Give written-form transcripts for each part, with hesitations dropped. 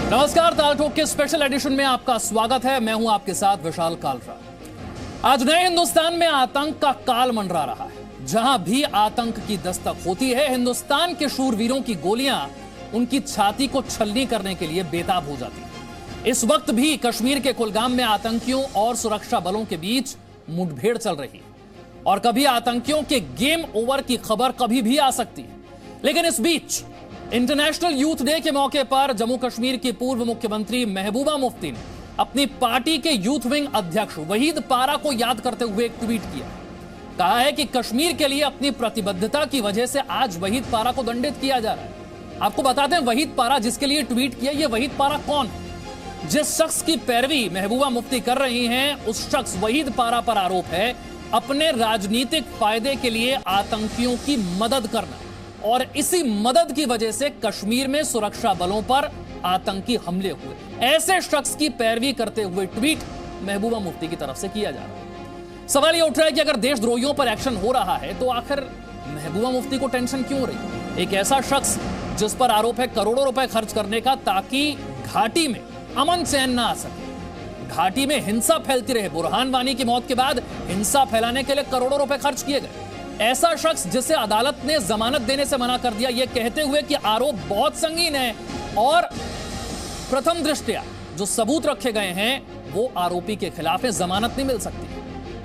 नमस्कार, ताल ठोक के स्पेशल एडिशन में आपका स्वागत है। मैं हूं आपके साथ विशाल कालरा। आज नए हिंदुस्तान में आतंक का काल मंडरा रहा है। जहां भी आतंक की दस्तक होती है, हिंदुस्तान के शूरवीरों की गोलियां उनकी छाती को छलनी करने के लिए बेताब हो जाती है। इस वक्त भी कश्मीर के कुलगाम में आतंकियों और सुरक्षा बलों के बीच मुठभेड़ चल रही है और कभी आतंकियों के गेम ओवर की खबर कभी भी आ सकती है। लेकिन इस बीच इंटरनेशनल यूथ डे के मौके पर जम्मू कश्मीर की पूर्व मुख्यमंत्री महबूबा मुफ्ती ने अपनी पार्टी के यूथ विंग अध्यक्ष वहीद पारा को याद करते हुए एक ट्वीट किया। कहा है कि कश्मीर के लिए अपनी प्रतिबद्धता की वजह से आज वहीद पारा को दंडित किया जा रहा है। आपको बताते हैं, वहीद पारा जिसके लिए ट्वीट किया, ये वहीद पारा कौन है? जिस शख्स की पैरवी महबूबा मुफ्ती कर रही हैं, उस शख्स वहीद पारा पर आरोप है अपने राजनीतिक फायदे के लिए आतंकियों की मदद करना, और इसी मदद की वजह से कश्मीर में सुरक्षा बलों पर आतंकी हमले हुए। ऐसे शख्स की पैरवी करते हुए ट्वीट महबूबा मुफ्ती की तरफ से किया जा रहा है। सवाल यह उठ रहा है कि अगर देशद्रोहियों पर एक्शन हो रहा है तो आखिर महबूबा मुफ्ती को टेंशन क्यों हो रही है? एक ऐसा शख्स जिस पर आरोप है करोड़ों रुपए खर्च करने का ताकि घाटी में अमन चैन ना आ सके, घाटी में हिंसा फैलती रहे। बुरहान वानी की मौत के बाद हिंसा फैलाने के लिए करोड़ों रुपए खर्च किए गए। ऐसा शख्स जिसे अदालत ने जमानत देने से मना कर दिया, यह कहते हुए कि आरोप बहुत संगीन है और प्रथम दृष्टया जो सबूत रखे गए हैं वो आरोपी के खिलाफ है, जमानत नहीं मिल सकती।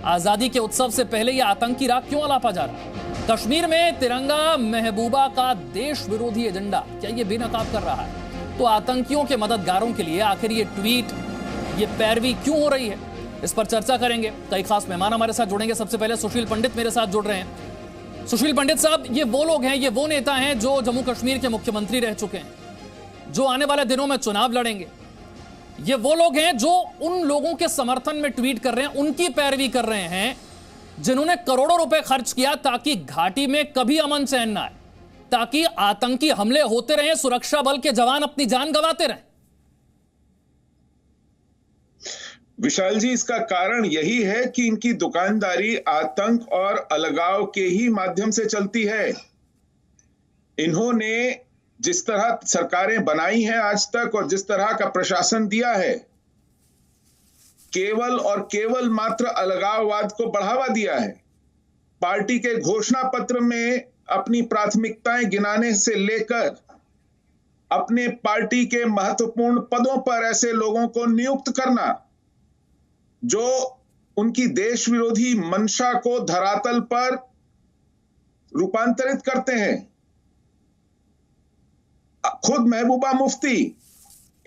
आजादी के उत्सव से पहले यह आतंकी राग क्यों अलापा जा रहा है? कश्मीर में तिरंगा महबूबा का देश विरोधी एजेंडा क्या यह बेनकाब कर रहा है? तो आतंकियों के मददगारों के लिए आखिर ये ट्वीट, ये पैरवी क्यों हो रही है? इस पर चर्चा करेंगे। कई खास मेहमान हमारे साथ जुड़ेंगे। सबसे पहले सुशील पंडित मेरे साथ जुड़ रहे हैं। सुशील पंडित साहब, ये वो लोग हैं, ये वो नेता हैं जो जम्मू कश्मीर के मुख्यमंत्री रह चुके हैं, जो आने वाले दिनों में चुनाव लड़ेंगे। ये वो लोग हैं जो उन लोगों के समर्थन में ट्वीट कर रहे हैं, उनकी पैरवी कर रहे हैं जिन्होंने करोड़ों रुपए खर्च किया ताकि घाटी में कभी अमन चैन ना आए, ताकि आतंकी हमले होते रहे, सुरक्षा बल के जवान अपनी जान गंवाते रहे। विशाल जी, इसका कारण यही है कि इनकी दुकानदारी आतंक और अलगाव के ही माध्यम से चलती है। इन्होंने जिस तरह सरकारें बनाई हैं आज तक और जिस तरह का प्रशासन दिया है, केवल और केवल मात्र अलगाववाद को बढ़ावा दिया है। पार्टी के घोषणा पत्र में अपनी प्राथमिकताएं गिनाने से लेकर अपने पार्टी के महत्वपूर्ण पदों पर ऐसे लोगों को नियुक्त करना जो उनकी देश विरोधी मंशा को धरातल पर रूपांतरित करते हैं। खुद महबूबा मुफ्ती,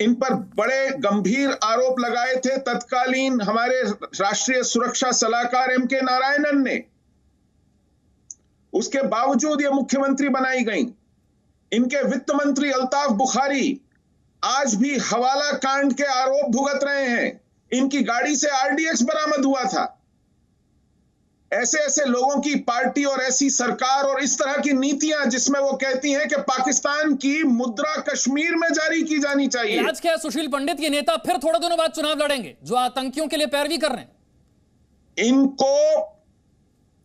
इन पर बड़े गंभीर आरोप लगाए थे तत्कालीन हमारे राष्ट्रीय सुरक्षा सलाहकार एम.के. नारायणन ने। उसके बावजूद ये मुख्यमंत्री बनाई गई। इनके वित्त मंत्री अल्ताफ बुखारी आज भी हवाला कांड के आरोप भुगत रहे हैं। इनकी गाड़ी से आरडीएक्स बरामद हुआ था। ऐसे ऐसे लोगों की पार्टी और ऐसी सरकार और इस तरह की नीतियां जिसमें वो कहती हैं कि पाकिस्तान की मुद्रा कश्मीर में जारी की जानी चाहिए। आज क्या सुशील पंडित ये नेता फिर थोड़े दिनों बाद चुनाव लड़ेंगे जो आतंकियों के लिए पैरवी कर रहे हैं? इनको,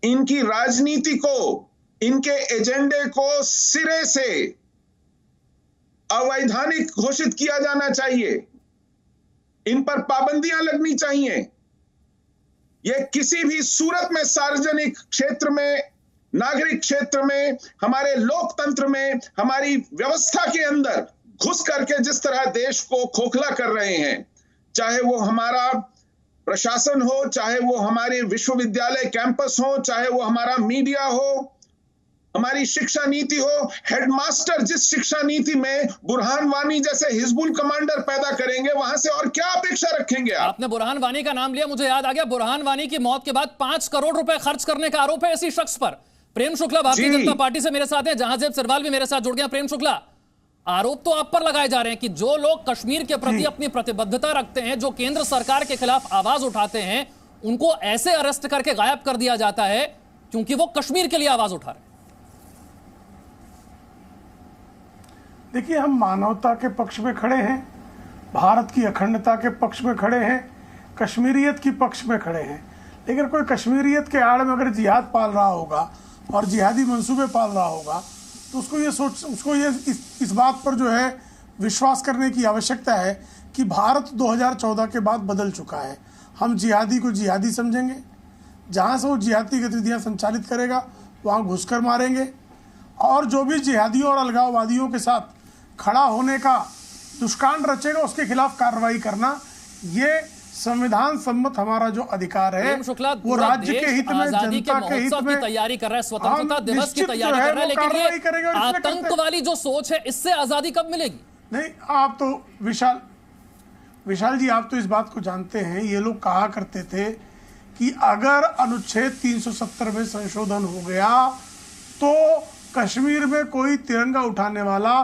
इनकी राजनीति को, इनके एजेंडे को सिरे से अवैधानिक घोषित किया जाना चाहिए। इन पर पाबंदियां लगनी चाहिए। यह किसी भी सूरत में सार्वजनिक क्षेत्र में, नागरिक क्षेत्र में, हमारे लोकतंत्र में, हमारी व्यवस्था के अंदर घुस करके जिस तरह देश को खोखला कर रहे हैं, चाहे वो हमारा प्रशासन हो, चाहे वो हमारे विश्वविद्यालय कैंपस हो, चाहे वो हमारा मीडिया हो, हमारी शिक्षा नीति हो, हेडमास्टर जिस शिक्षा नीति में बुरहान वानी जैसे हिजबुल कमांडर पैदा करेंगे, वहां से और क्या अपेक्षा रखेंगे आप? आपने बुरहान वानी का नाम लिया, मुझे याद आ गया, बुरहान वानी की मौत के बाद 5 करोड़ रुपए खर्च करने का आरोप है इसी शख्स पर। प्रेम शुक्ला भारतीय जनता पार्टी से मेरे साथ हैं, जहांजेब सिरवाल भी मेरे साथ जुड़ गया। प्रेम शुक्ला, आरोप तो आप पर लगाए जा रहे हैं कि जो लोग कश्मीर के प्रति अपनी प्रतिबद्धता रखते हैं, जो केंद्र सरकार के खिलाफ आवाज उठाते हैं, उनको ऐसे अरेस्ट करके गायब कर दिया जाता है क्योंकि वो कश्मीर के लिए आवाज उठा रहे हैं। देखिए, हम मानवता के पक्ष में खड़े हैं, भारत की अखंडता के पक्ष में खड़े हैं, कश्मीरियत की पक्ष में खड़े हैं। लेकिन कोई कश्मीरियत के आड़ में अगर जिहाद पाल रहा होगा और जिहादी मंसूबे पाल रहा होगा तो उसको ये इस बात पर जो है विश्वास करने की आवश्यकता है कि भारत 2014 के बाद बदल चुका है। हम जिहादी को जिहादी समझेंगे, जहाँ से वो जिहादी गतिविधियाँ संचालित करेगा वहाँ घुसकर मारेंगे, और जो भी जिहादियों और अलगाववादियों के साथ खड़ा होने का दुष्कांड रचेगा उसके खिलाफ कार्रवाई करना, ये संविधान सम्मत हमारा जो अधिकार है वो राज्य के हित में, जनता के हित में तैयारी कर रहा है, स्वतंत्रता दिवस की तैयारी कर रहा है, लेकिन ये आतंक वाली जो सोच है इससे आजादी कब मिलेगी? नहीं, आप तो विशाल जी, आप तो इस बात को जानते हैं, ये लोग कहा करते थे कि अगर अनुच्छेद 370 में संशोधन हो गया तो कश्मीर में कोई तिरंगा उठाने वाला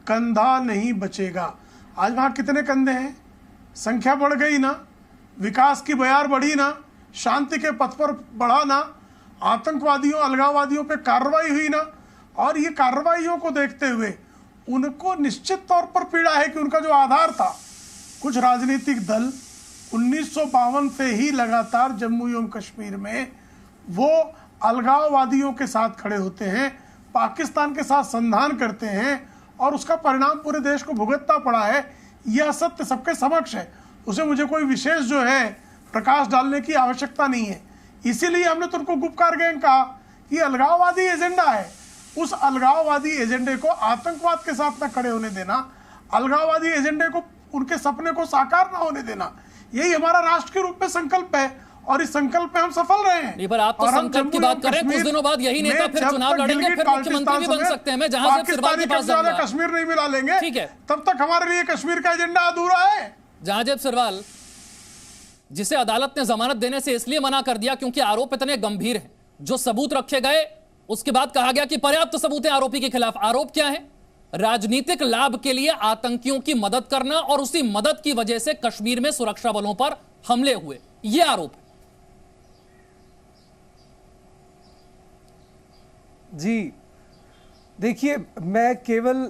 कंधा नहीं बचेगा। आज वहां कितने कंधे हैं? संख्या बढ़ गई ना, विकास की बयार बढ़ी ना, शांति के पथ पर बढ़ा ना, आतंकवादियों अलगाववादियों पे कार्रवाई हुई ना। और ये कार्रवाइयों को देखते हुए उनको निश्चित तौर पर पीड़ा है कि उनका जो आधार था, कुछ राजनीतिक दल 1952 से ही लगातार जम्मू एवं कश्मीर में वो अलगाववादियों के साथ खड़े होते हैं, पाकिस्तान के साथ संधान करते हैं, और उसका परिणाम पूरे देश को भुगतना पड़ा है। यह सत्य सबके समक्ष है, उसे मुझे कोई विशेष जो है प्रकाश डालने की आवश्यकता नहीं है। इसीलिए हमने तो उनको गुपकार गैंग कहा कि अलगाववादी एजेंडा है, उस अलगाववादी एजेंडे को आतंकवाद के साथ न खड़े होने देना, अलगाववादी एजेंडे को, उनके सपने को साकार ना होने देना, यही हमारा राष्ट्र के रूप में संकल्प है, और इस संकल्प में हम सफल रहे हैं। नहीं, पर आप तो संकल्प की बात कर रहे हैं, कुछ दिनों बाद यही नेता फिर चुनाव लड़ेंगे, फिर मुख्यमंत्री भी बन सकते हैं। मैं जहां से सिरवाल के पास जाऊंगा, कश्मीर नहीं मिला लेंगे, ठीक है, तब तक हमारे लिए कश्मीर का एजेंडा अधूरा है। जहांजेब सिरवाल, जिसे अदालत ने जमानत देने से इसलिए मना कर दिया क्योंकि आरोप इतने गंभीर हैं, जो सबूत रखे गए उसके बाद कहा गया कि पर्याप्त सबूत है आरोपी के खिलाफ। आरोप क्या है? राजनीतिक लाभ के लिए आतंकियों की मदद करना, और उसी मदद की वजह से कश्मीर में सुरक्षा बलों पर हमले हुए, यह आरोप है। जी देखिए, मैं केवल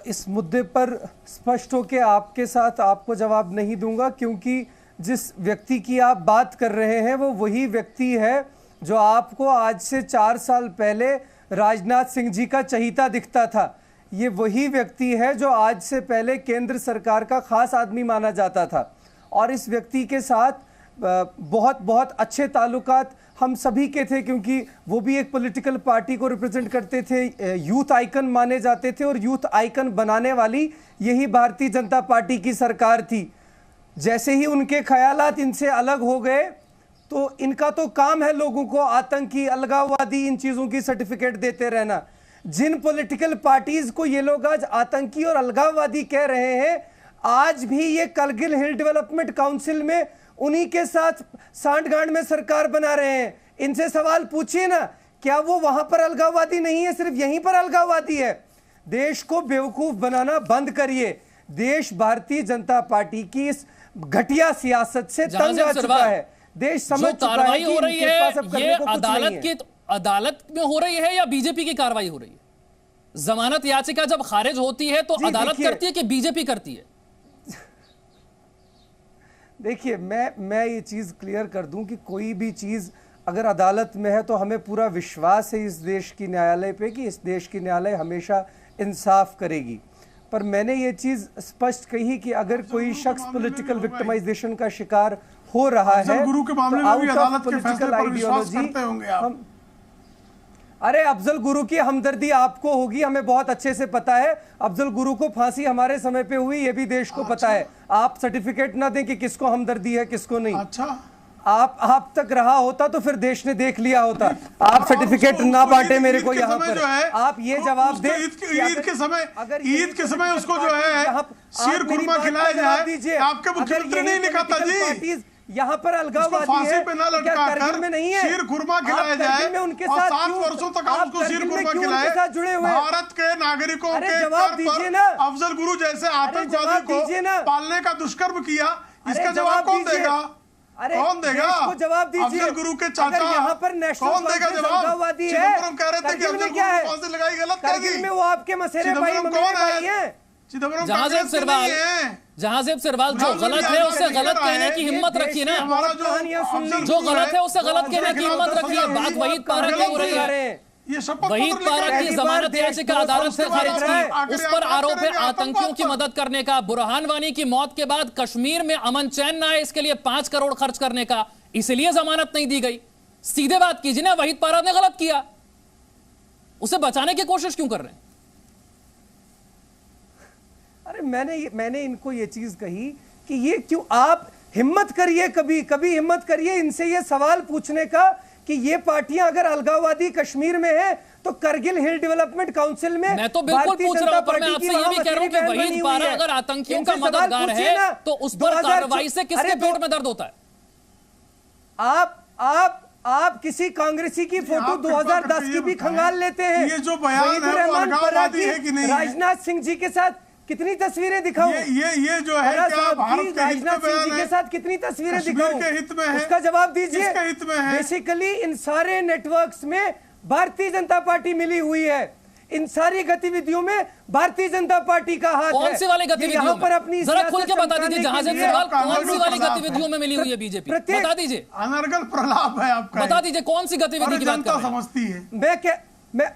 इस मुद्दे पर स्पष्ट होकर आपके साथ आपको जवाब नहीं दूंगा, क्योंकि जिस व्यक्ति की आप बात कर रहे हैं वो वही व्यक्ति है जो आपको आज से 4 साल पहले राजनाथ सिंह जी का चहीता दिखता था। ये वही व्यक्ति है जो आज से पहले केंद्र सरकार का खास आदमी माना जाता था, और इस व्यक्ति के साथ बहुत बहुत अच्छे ताल्लुकात हम सभी के थे, क्योंकि वो भी एक पॉलिटिकल पार्टी को रिप्रेजेंट करते थे, यूथ आइकन माने जाते थे, और यूथ आइकन बनाने वाली यही भारतीय जनता पार्टी की सरकार थी। जैसे ही उनके ख्यालात इनसे अलग हो गए तो इनका तो काम है लोगों को आतंकी, अलगाववादी, इन चीज़ों की सर्टिफिकेट देते रहना। जिन पॉलिटिकल पार्टीज को ये लोग आज आतंकी और अलगाववादी कह रहे हैं, आज भी ये करगिल हिल डेवलपमेंट काउंसिल में उन्हीं के साथ सांठगांठ में सरकार बना रहे हैं। इनसे सवाल पूछिए ना, क्या वो वहां पर अलगाववादी नहीं है, सिर्फ यहीं पर अलगाववादी है? देश को बेवकूफ बनाना बंद करिए। देश भारतीय जनता पार्टी की इस घटिया सियासत से तंग आ चुका है। देश समझ चुका है कि हो रही है, ये अदालत में हो रही है या बीजेपी की कार्रवाई हो रही है? जमानत याचिका जब खारिज होती है तो अदालत करती है कि बीजेपी करती है? देखिए, मैं ये चीज क्लियर कर दूं कि कोई भी चीज अगर अदालत में है तो हमें पूरा विश्वास है इस देश की न्यायालय पे कि इस देश की न्यायालय हमेशा इंसाफ करेगी। पर मैंने ये चीज स्पष्ट कही कि अगर कोई शख्स पॉलिटिकल विक्टिमाइजेशन का शिकार हो रहा है, गुरु के मामले में भी अदालत के फैसले पर विश्वास करते होंगे आप। अरे अफजल गुरु की हमदर्दी आपको होगी, हमें बहुत अच्छे से पता है। अफजल गुरु को फांसी हमारे समय पे हुई, ये भी देश को पता है। आप सर्टिफिकेट ना दें कि किसको हमदर्दी है किसको नहीं। अच्छा, आप तक रहा होता तो फिर देश ने देख लिया होता। आप सर्टिफिकेट ना बांटे मेरे को यहाँ पर, आप ये जवाब दें। ईद के समय उसको जो है शीर खुरमा खिलाया जाए, आपके मुख्यमंत्री नहीं निकालता जी। यहाँ पर अलगाववादी है, करगिल में नहीं है, शीर खुरमा खिलाया जाए में उनके साथ 7 वर्षों तक आप उसको शीर खुरमा खिलाए, साथ जुड़े हुए भारत के नागरिकों के जवाब दीजिए ना। अफजल गुरु जैसे आतंकवादी को पालने का दुष्कर्म किया, इसका जवाब कौन देगा? कौन देगा जवाब दीजिए? अफजल गुरु के चाचा यहाँ पर नेशनल कौन देगा जवाब? चिदम्बरम कह रहे थे कि अफजल गुरु को फांसी लगाई, गलत कर दी। में वो आपके मसेरे भाई भाई हैं। चिदम्बरम जहांजेब सिरवाल जो गलत है उससे गलत कहने की हिम्मत रखिए ना। जो गलत है उससे गलत कहने की हिम्मत रखिए। बात वही पर हो रही है। ये शपथ वहीद पत्र पारा लेकर की आए। जमानत याचिका अदालत से खारिज की, उस पर आरोप है आतंकियों की मदद करने का। बुरहान वानी की मौत के बाद कश्मीर में अमन चैन ना आए इसके लिए 5 करोड़ खर्च करने का, इसलिए जमानत नहीं दी गई। सीधे बात कीजिए ना, वहीद पारा ने गलत किया, उसे बचाने की कोशिश क्यों कर रहे हैं? अरे मैंने इनको ये चीज कही कि ये क्यों, आप हिम्मत करिए, कभी कभी हिम्मत करिए इनसे ये सवाल पूछने का कि ये पार्टियां अगर अलगाववादी कश्मीर में है तो करगिल हिल डेवलपमेंट काउंसिल में मैं तो बिल्कुल पूछ रहा हूं, पर मैं आपसे ये भी कह रहा हूं कि वहीद पारा अगर आतंकियों का मददगार है तो उस पर कार्रवाई से किसके पेट में दर्द होता है? आप किसी कांग्रेसी की फोटो 2010 की भी खंगाल लेते हैं। ये जो बयान है वो अलगाववादी है कि नहीं? राजनाथ सिंह जी के साथ कितनी तस्वीरें दिखाऊं? ये जो है क्या भारत के हित में राजनाथ सिंह बयान जी के है? साथ कितनी तस्वीरें कश्मीर दिखाऊं? के हित में है? उसका जवाब दीजिए। किसके हित में है? बेसिकली इन सारे नेटवर्क्स में भारतीय जनता पार्टी मिली हुई है, इन सारी गतिविधियों में भारतीय जनता पार्टी का हाथ है। कौन सी वाली गतिविधियों यहाँ पर में? अपनी जरा खुल के बता सियासत दीजिए, जहां से चमकाने के लिए सवाल कौन सी वाली प्रलाप गतिविधियों में मिली हुई है बीजेपी? प्रत्येक- बता दीजिए, अनर्गल प्रलाप है आपका। बता दीजिए कौन सी गतिविधि और की बात कर जनता रहे हैं? समझती है। मैं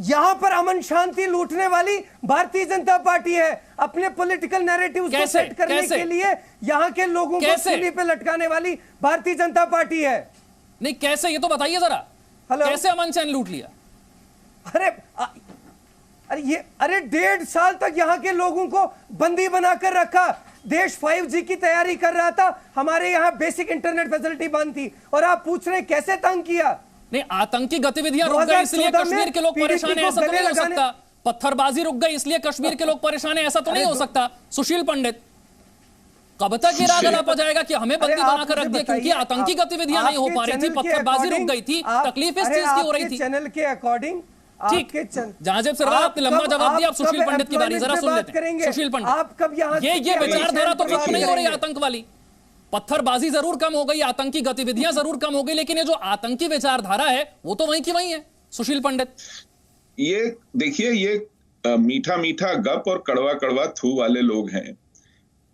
यहां पर अमन शांति लूटने वाली भारतीय जनता पार्टी है। अपने पॉलिटिकल नैरेटिव को कैसे? सेट करने कैसे? के लिए यहां के लोगों को कैसे? सूली पे लटकाने वाली भारतीय जनता पार्टी है। नहीं कैसे, ये तो बताइए जरा, हेलो? कैसे अमन चैन लूट लिया? अरे 1.5 साल तक यहां के लोगों को बंदी बनाकर रखा। देश 5G की तैयारी कर रहा था, हमारे यहां बेसिक इंटरनेट फैसिलिटी बंद थी, और आप पूछ रहे कैसे तंग किया? नहीं, आतंकी गतिविधियां रुक गई इसलिए 2014 कश्मीर के लोग में परेशान हैं, ऐसा तो नहीं हो लगाने- सकता। पत्थरबाजी रुक गई इसलिए कश्मीर के लोग परेशान हैं, ऐसा तो नहीं हो सकता। सुशील पंडित, कब तक ये राग अलापा जाएगा कि हमें बंदी बनाकर रख दिया क्योंकि आतंकी गतिविधियां नहीं हो पा रही थी, पत्थरबाजी रुक गई थी, तकलीफ इस चीज की हो रही थी। चैनल के अकॉर्डिंग ठीक, जहां जब सरकार आपने लंबा जवाब दिया, आप सुशील पंडित की बारी, जरा सुन लेते हैं। सुशील पंडित, आप कब यहाँ ये विचारधारा तो खत्म नहीं हो रही आतंक वाली। पत्थरबाजी जरूर कम हो गई, आतंकी गतिविधियां जरूर कम हो गई, लेकिन ये जो आतंकी विचारधारा है वो तो वहीं की वहीं है। सुशील पंडित, ये देखिए, ये मीठा मीठा गप और कड़वा कड़वा थू वाले लोग हैं।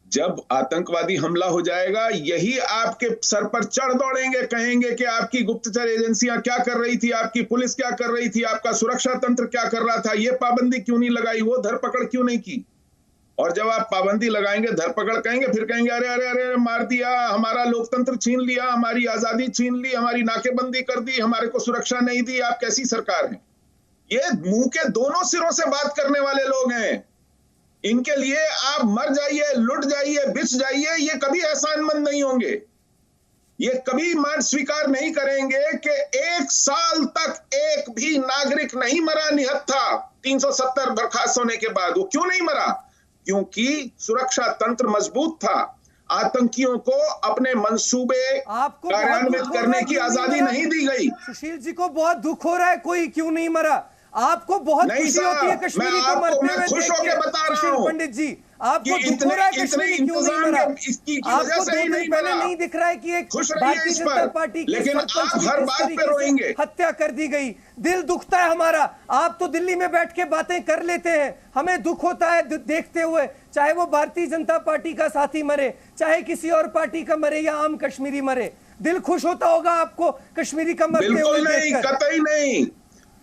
जब आतंकवादी हमला हो जाएगा, यही आपके सर पर चढ़ दौड़ेंगे, कहेंगे कि आपकी गुप्तचर एजेंसियां क्या कर रही थी, आपकी पुलिस क्या कर रही थी, आपका सुरक्षा तंत्र क्या कर रहा था, ये पाबंदी क्यों नहीं लगाई, वो धरपकड़ क्यों नहीं की। और जब आप पाबंदी लगाएंगे, धरपकड़ कहेंगे, फिर कहेंगे अरे अरे अरे मार दिया, हमारा लोकतंत्र छीन लिया, हमारी आजादी छीन ली, हमारी नाकेबंदी कर दी, हमारे को सुरक्षा नहीं दी, आप कैसी सरकार है। ये मुंह के दोनों सिरों से बात करने वाले लोग हैं। इनके लिए आप मर जाइए, लुट जाइए, बिछ जाइए, ये कभी एहसानमंद नहीं होंगे। ये कभी मान स्वीकार नहीं करेंगे कि 1 साल तक एक भी नागरिक नहीं मरा निहत्था 370 बर्खास्त होने के बाद। वो क्यों नहीं मरा? क्योंकि सुरक्षा तंत्र मजबूत था। आतंकियों को अपने मंसूबे कार्यान्वित करने की आजादी नहीं दी गई। सुशील जी को बहुत दुख हो रहा है, कोई क्यों नहीं मरा? आपको बहुत खुशी होती है कश्मीरी को मरते हुए खुश होकर बता रहा सुशील हूं पंडित जी, आपको दुख हो रहा है कश्मीरी क्यों नहीं मरा? आपको 2 दिन पहले नहीं दिख रहा है कि एक भारतीय जनता पार्टी के सरपंच की किस तरीके से हत्या कर दी गई? दिल दुखता है हमारा। आप तो दिल्ली में बैठ के बातें कर लेते हैं, हमें दुख होता है देखते हुए, चाहे वो भारतीय जनता पार्टी का साथी मरे, चाहे किसी और पार्टी का मरे या आम कश्मीरी मरे। दिल खुश होता होगा आपको कश्मीरी का मरते हुए देखकर? कतई नहीं।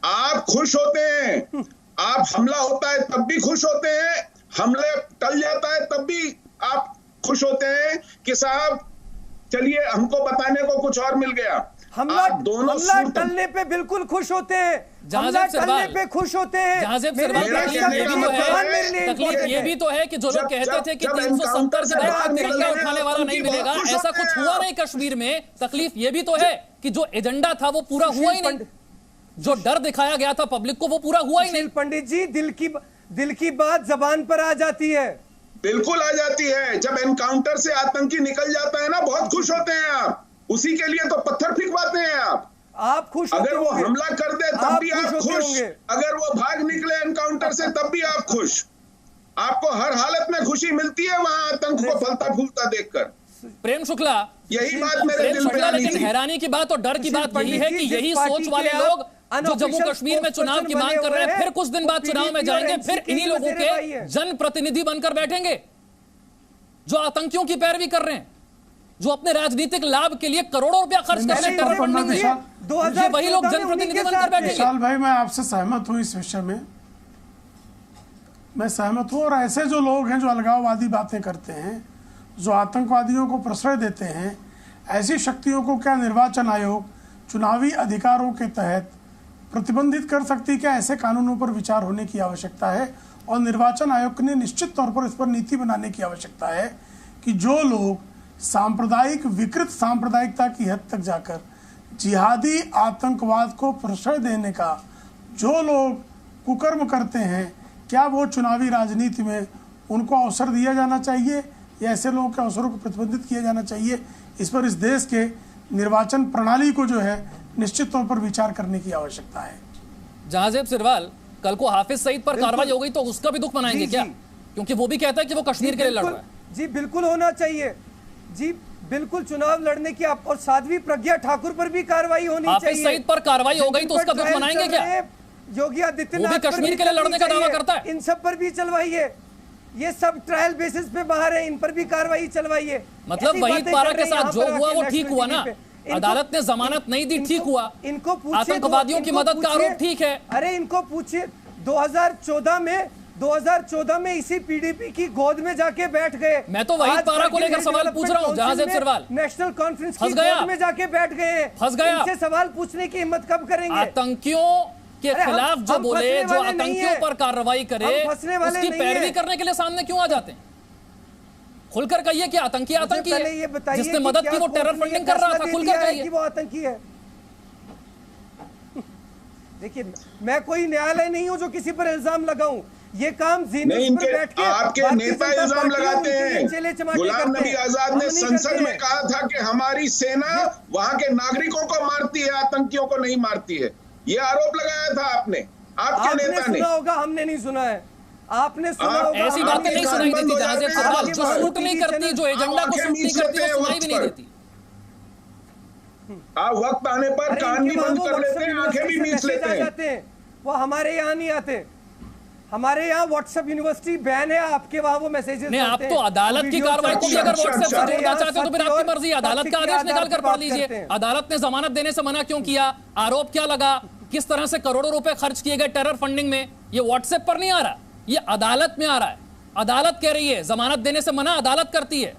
आप खुश होते हैं, आप हमला होता है तब भी खुश होते हैं, हमले टल जाता है तब भी आप खुश होते हैं कि साहब चलिए हमको बताने को कुछ और मिल गया। हमला टलने पे बिल्कुल खुश होते हैं, हमला टलने पे खुश होते हैं। तकलीफ ये भी तो है कि जो लोग कहते थे कि 370 से बढ़कर तिरंगा उठाने वाला नहीं मिलेगा, ऐसा कुछ हुआ नहीं कश्मीर में। तकलीफ ये भी तो है कि जो एजेंडा था वो पूरा हुआ ही नहीं, जो डर दिखाया गया था पब्लिक को वो पूरा हुआ ही नहीं। पंडित जी, दिल की बात जबान पर आ जाती है। बिल्कुल आ जाती है। जब एनकाउंटर से आतंकी निकल जाता है ना, बहुत खुश होते हैं आप। उसी के लिए तो पत्थर फिकवाते हैं आप खुश अगर वो हमला कर दे तब भी आप खुश, अगर वो भाग निकले एनकाउंटर से तब भी आप खुश। आपको हर हालत में खुशी मिलती है वहां आतंक को फलता फूलता देखकर। प्रेम शुक्ला, यही बात मेरे दिल पे आ रही थी। लेकिन हैरानी की बात और डर की बात यही है कि यही सोच वाले लोग जो जम्मू कश्मीर में चुनाव की मांग कर रहे हैं, फिर कुछ दिन बाद चुनाव में जाएंगे, फिर इन्हीं लोगों के जनप्रतिनिधि बनकर बैठेंगे जो आतंकियों की पैरवी कर रहे हैं, जो अपने राजनीतिक लाभ के लिए करोड़ों रुपया खर्च कर रहे हैं टेरर फंडिंग में, ये वही लोग जनप्रतिनिधि बनकर बैठेंगे। विशाल भाई, मैं आपसे सहमत हूं इस विषय में, मैं सहमत हूं। और ऐसे जो लोग हैं जो अलगाववादी बातें करते हैं, जो आतंकवादियों को प्रश्रय देते हैं, ऐसी शक्तियों को क्या निर्वाचन आयोग चुनावी अधिकारों के तहत प्रतिबंधित कर सकती? क्या ऐसे कानूनों पर विचार होने की आवश्यकता है और निर्वाचन आयोग ने निश्चित तौर पर इस पर नीति बनाने की आवश्यकता है कि जो लोग सांप्रदायिक विकृत सांप्रदायिकता की हद तक जाकर जिहादी आतंकवाद को प्रश्रय देने का जो लोग कुकर्म करते हैं, क्या वो चुनावी राजनीति में उनको अवसर दिया जाना चाहिए या ऐसे लोगों के अवसरों को प्रतिबंधित किया जाना चाहिए? इस पर इस देश के निर्वाचन प्रणाली को जो है निश्चित तौर पर विचार करने की आवश्यकता है। जहांजेब सिरवाल, कल को हाफिज सईद पर कार्रवाई हो गई तो उसका भी दुख मनाएंगे क्या? क्योंकि वो भी कहता है कि वो कश्मीर के लिए लड़ रहा है। जी बिल्कुल होना चाहिए, जी बिल्कुल चुनाव लड़ने की और साध्वी प्रज्ञा ठाकुर पर भी कार्रवाई होनी चाहिए। हाफिज सईद पर कार्रवाई हो गई तो उसका दुख मनाएंगे क्या? योगी आदित्यनाथ वो भी कश्मीर के लिए लड़ने का दावा करता है। इन सब पर भी चलवाइए, ये सब ट्रायल बेसिस पे बाहर है, इन पर भी कार्रवाई चलवाइए। मतलब वहीद पारा के साथ जो हुआ वो ठीक हुआ ना? अदालत ने जमानत नहीं दी, ठीक हुआ। इनको आतंकवादियों की मदद का आरोप ठीक है। अरे इनको पूछिए, 2014 में इसी पीडीपी की गोद में जाके बैठ गए। मैं तो वहीद पारा को लेकर सवाल पूछ रहा हूं, जहांजेब सिरवाल। नेशनल कॉन्फ्रेंस की गोद में जाके बैठ गए, फंस गया। इनसे सवाल पूछने की हिम्मत कब करेंगे? आतंकियों के खिलाफ जो बोले, जो आतंकियों पर कार्रवाई करे, उसकी पैरवी करने के लिए सामने क्यों आ जाते हैं? खुलकर कहिए कि आतंकी आतंकी है, जिसने मदद की वो टेरर फंडिंग कर रहा था। खुलकर कहिए कि वो आतंकी है। देखिए, मैं कोई न्यायालय नहीं हूं जो किसी पर इल्जाम लगाऊं। ये काम नहीं, आपके नेता इल्जाम लगाते हैं। गुलाम नबी आजाद ने संसद में कहा था कि हमारी सेना वहां के नागरिकों को मारती है, आतंकियों को नहीं मारती है। ये आरोप लगाया था आपने, आपके नेता ने। सुना होगा, हमने नहीं सुना है। आपने सुना होगा, ऐसी बातें नहीं सुनाई देती जहांजेब सिरवाल। जो सूट नहीं करती, जो एजेंडा को सूट नहीं करती, वो सुनाई भी नहीं देती। आप वक्त आने पर कान भी बंद कर लेते हैं, आंखें भी मीच लेते हैं। वो हमारे यहाँ नहीं आते। हमारे यहाँ व्हाट्सएप यूनिवर्सिटी बैन है, आपके वहाँ वो मैसेजेस नहीं। आप तो अदालत की कार्रवाई को भी अगर व्हाट्सएप से जोड़ना चाहते हो तो फिर आपकी मर्जी। अदालत का आदेश निकाल कर पढ़ लीजिए। अदालत ने जमानत देने से मना क्यों किया? आरोप क्या लगा? किस तरह से करोड़ों रुपए खर्च किए गए टेरर फंडिंग में? ये व्हाट्सएप पर नहीं आ रहा, ये अदालत में आ रहा है। अदालत कह रही है जमानत देने से मना, अदालत करती है।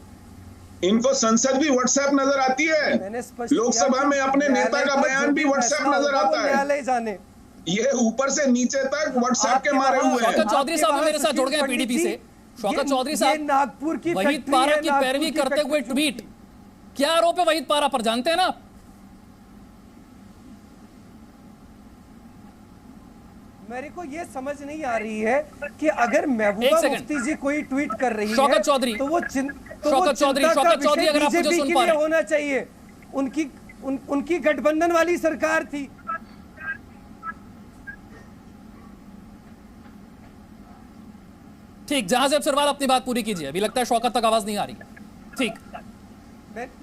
इनको संसद भी व्हाट्सएप नजर आती है, लोकसभा में अपने नेता का बयान भी व्हाट्सएप नजर आता है। जाने ये ऊपर से नीचे तक व्हाट्सएप के मारे हुए हैं। शौकत चौधरी साहब मेरे साथ जुड़ गए पीडीपी से। शौकत चौधरी साहब, नागपुर की वहीद पारा की पैरवी करते हुए ट्वीट, क्या आरोप है वहीद पारा पर, जानते हैं ना? मेरे को ये समझ नहीं आ रही है कि अगर महबूबा मुफ्ती जी कोई ट्वीट कर रही है शौकत चौधरी, तो वो शौकत चौधरी अगर आप मुझे सुन पा रहे हैं, होना चाहिए। उनकी गठबंधन वाली सरकार थी। ठीक, जहांजेब सिरवाल अपनी बात पूरी कीजिए। अभी लगता है शौकत तक आवाज नहीं आ रही। ठीक,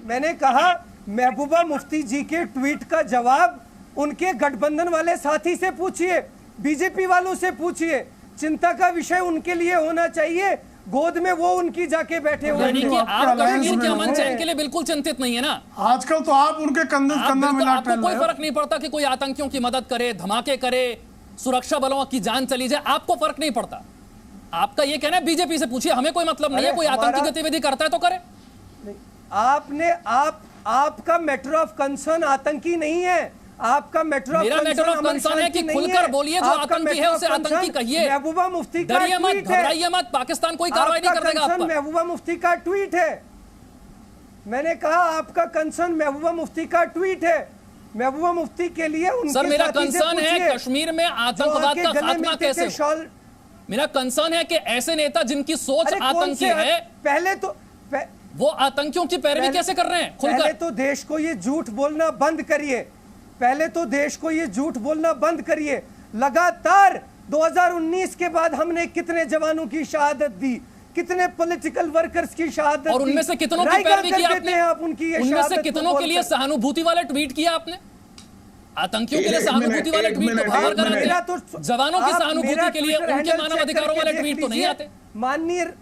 मैंने कहा महबूबा मुफ्ती जी के ट्वीट का जवाब उनके गठबंधन वाले साथी से पूछिए, बीजेपी वालों से पूछिए। चिंता का विषय उनके लिए होना चाहिए, गोद में वो उनकी जाके बैठे हुए। यानी कि आप कश्मीर के अमन चैन के लिए बिल्कुल चिंतित नहीं है ना? आजकल तो आप उनके कंधे कंधा मिला आपको कोई फर्क नहीं पड़ता कि कोई आतंकियों की मदद करे, धमाके करे, सुरक्षा बलों की जान चली जाए, आपको फर्क नहीं पड़ता। आपका ये कहना है बीजेपी से पूछिए, हमें कोई मतलब नहीं है। कोई आतंकी गतिविधि करता है तो करे। आपका मैटर ऑफ कंसर्न आतंकी नहीं है। आपका मैटर ऑफ कंसर्न है कि खुलकर बोलिए, जो आतंकी है उसे आतंकी कहिए। महबूबा मुफ्ती का डरिए मत, घबराइए मत, पाकिस्तान कोई कार्रवाई नहीं कर देगा आप पर। महबूबा मुफ्ती का ट्वीट है। मैंने कहा आपका कंसर्न महबूबा मुफ्ती का ट्वीट है। महबूबा मुफ्ती के लिए उनके सर, मेरा कंसर्न है कश्मीर में आतंकवाद का खात्मा कैसे हो। मेरा कंसर्न है कि ऐसे नेता जिनकी सोच आतंकी है, पहले तो वो आतंकियों की पैरवी कैसे कर रहे हैं खुलकर? पहले तो देश को ये झूठ बोलना बंद करिए। पहले तो देश को ये झूठ बोलना बंद करिए। लगातार 2019 के बाद हमने कितने जवानों की शहादत दी, कितने पॉलिटिकल वर्कर्स की शहादत दी, और उनमें से कितनों की पैरवी की आपने? आप उनकी उनमें से कितनों के लिए सहानुभूति वाले ट्वीट किया आपने? आतंकियों के लिए सहानुभूति वाले ट्वीट तो बाहर कराते हैं, जवानों की सहानुभूति के लिए, उनके मानव अधिकारों वाले ट्वीट तो नहीं आते। माननीय,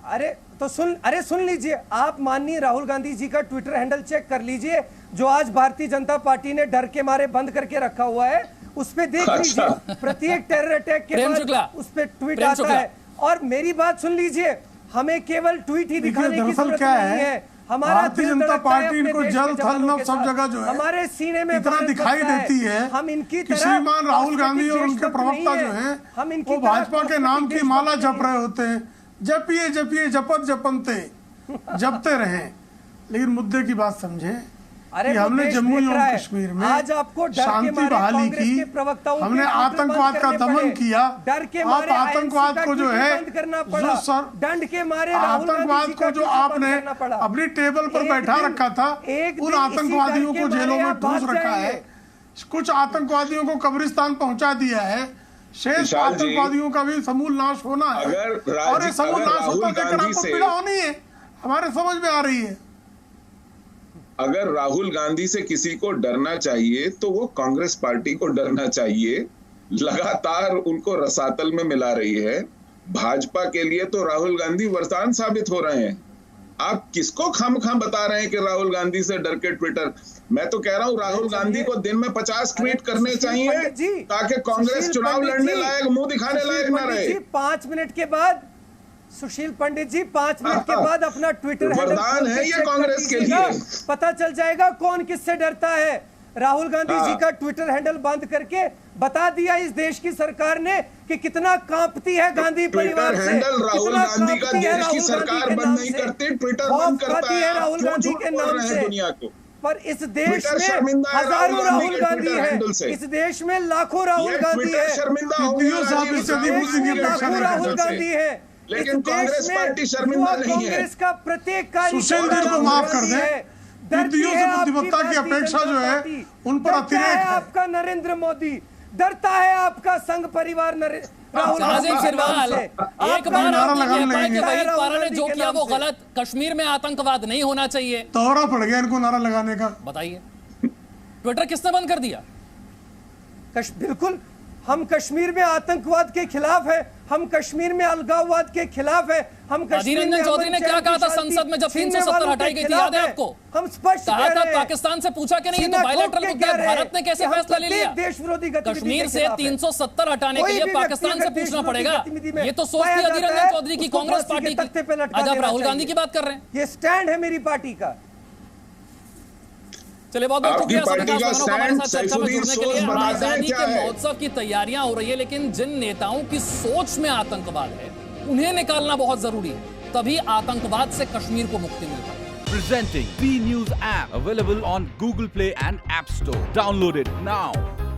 अरे तो सुन लीजिए, आप माननीय राहुल गांधी जी का ट्विटर हैंडल चेक कर लीजिए, जो आज भारतीय जनता पार्टी ने डर के मारे बंद करके रखा हुआ है, उस पे देख लीजिए, प्रत्येक टेरर अटैक के बाद उस पे ट्वीट आता है। और मेरी बात सुन लीजिए, हमें केवल ट्वीट ही दिखाने की जरूरत नहीं है, हमारा भारतीय जनता पार्टी इनको जल थल नभ सब जगह जो है हमारे सीने में इतना दिखाई देती है। हम इनकी कि श्रीमान राहुल गांधी और उनके प्रवक्ता जो हैं वो भाजपा के नाम की माला जप रहे होते हैं, जपिए जपिए जपत जपनते, जपते रहें, लेकिन मुद्दे की बात समझें कि हमने जम्मू एवं कश्मीर में आज आपको शांति बहाली की, हमने आतंकवाद का दमन किया। डर के आप आतंकवाद को जो है दंड के मारे आतंकवाद को जो आपने अपनी टेबल पर बैठा रखा था, उन आतंकवादियों को जेलों में ठूस रखा है, कुछ आतंकवादियों को कब्रिस्तान पहुंचा दिया है, शेष आतंकवादियों का भी समूल नाश होना है। और ये समूल नाश होता देखकर आपको पीड़ा होनी है, हमारे समझ में आ रही है। अगर राहुल गांधी से किसी को डरना चाहिए तो वो कांग्रेस पार्टी को डरना चाहिए, लगातार उनको रसातल में मिला रही है। भाजपा के लिए तो राहुल गांधी वरदान साबित हो रहे हैं। आप किसको खामखाम बता रहे हैं कि राहुल गांधी से डर के ट्विटर? मैं तो कह रहा हूं राहुल गांधी को दिन में 50 ट्वीट करने चाहिए ताकि कांग्रेस चुनाव लड़ने लायक, मुंह दिखाने लायक ना रहे। 5 मिनट के बाद सुशील पंडित जी 5 मिनट के बाद अपना ट्विटर वरदान है ये कांग्रेस के लिए, पता चल जाएगा कौन किससे डरता है। राहुल गांधी जी का ट्विटर हैंडल बंद करके बता दिया इस देश की सरकार ने कि कितना कांपती है गांधी परिवार से। राहुल गांधी का देश की सरकार बंद नहीं करती, ट्विटर बंद करता है राहुल गांधी के नाम से दुनिया को। पर इस देश में हजारों राहुल गांधी है, इस देश में लाखों राहुल गांधी है, लाखों राहुल गांधी है, लेकिन कांग्रेस पार्टी शर्मिंदा नहीं है। कांग्रेस का प्रत्येक कार्य को माफ कर दें, विरोधियों से बुद्धिमत्ता की अपेक्षा जो है उन पर अतिरेक है। आपका नरेंद्र मोदी डरता है, आपका संघ परिवार राहुल सिरवाल एक बार वहीद पारा ने जो किया वो गलत, कश्मीर में आतंकवाद नहीं होना चाहिए, दौरा पड़ गया इनको नारा लगाने का। बताइए ट्विटर किसने बंद कर दिया? बिल्कुल, हम कश्मीर में आतंकवाद के खिलाफ है, हम कश्मीर में अलगाववाद के खिलाफ है, हम अधीर रंजन चौधरी ने क्या कहा था संसद में जब 370 हटाई गई थी, याद है आपको? हम स्पष्ट कहा था पाकिस्तान से पूछा कि नहीं, तो बायलैटरल मुद्दे भारत ने कैसे फैसला ले लिया? देश विरोधी कश्मीर से 370 हटाने के लिए पाकिस्तान से पूछना पड़ेगा। ये तो सोचती है अधीर रंजन चौधरी की कांग्रेस पार्टी की। आज आप राहुल गांधी की बात कर रहे हैं। ये स्टैंड है मेरी पार्टी का। चलिए बहुत बहुत शुक्रिया हमारे साथ चर्चा में जुड़ने के लिए। आजादी के महोत्सव की तैयारियां हो रही है, लेकिन जिन नेताओं की सोच में आतंकवाद है उन्हें निकालना बहुत जरूरी है, तभी आतंकवाद से कश्मीर को मुक्ति मिल पाएगी। Presenting B News app available on Google Play and App Store. Download it now.